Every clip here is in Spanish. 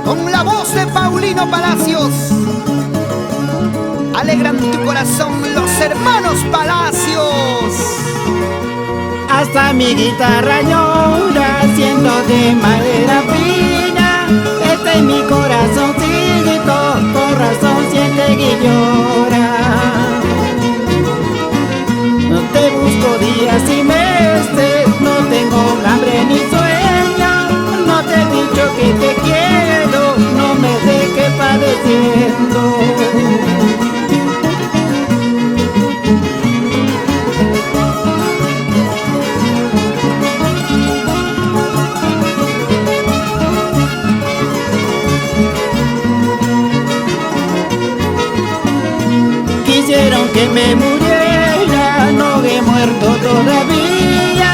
Con la voz de Paulino Palacios, alegran tu corazón los hermanos Palacios. Hasta mi guitarra llora, siendo de madera fina. Este es mi corazoncito, por razón siente que llora. Te busco días y meses, no tengo hambre ni sueño. No te he dicho que te quiero, no me dejes padeciendo. Quisieron que me muriera, no he muerto todavía,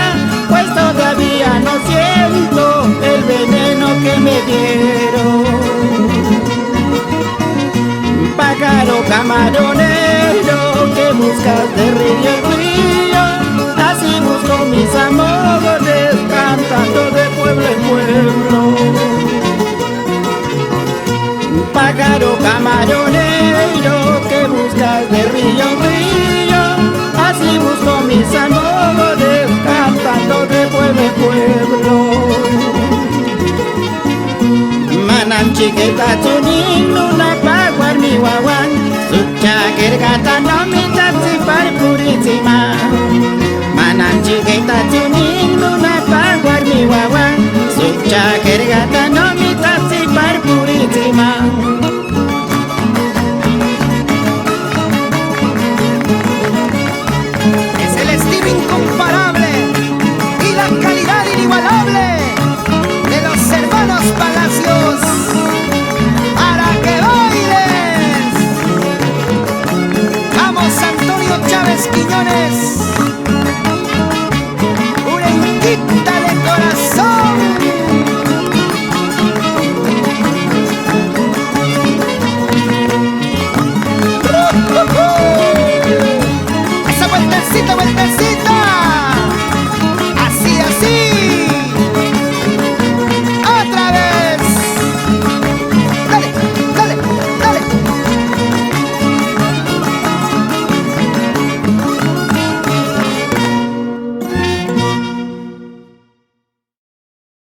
pues todavía no siento el veneno que me dieron. Pájaro camaronero que buscas de río en río, así busco mis amores cantando de pueblo en pueblo. Pájaro camaronero que buscas de río en río, así busco mis amores cantando de pueblo en pueblo. Manam chiquita chunin luna paguar mi wawan, sucha kergata no mi tatsi par purísima. Manam chiquita chunin luna paguar mi wawan, sucha kergata no mi tatsi par purísima. Es el estilo incomparable y la calidad inigualable de los hermanos Palacios. Para que bailes. Vamos, Antonio Chávez Quiñones.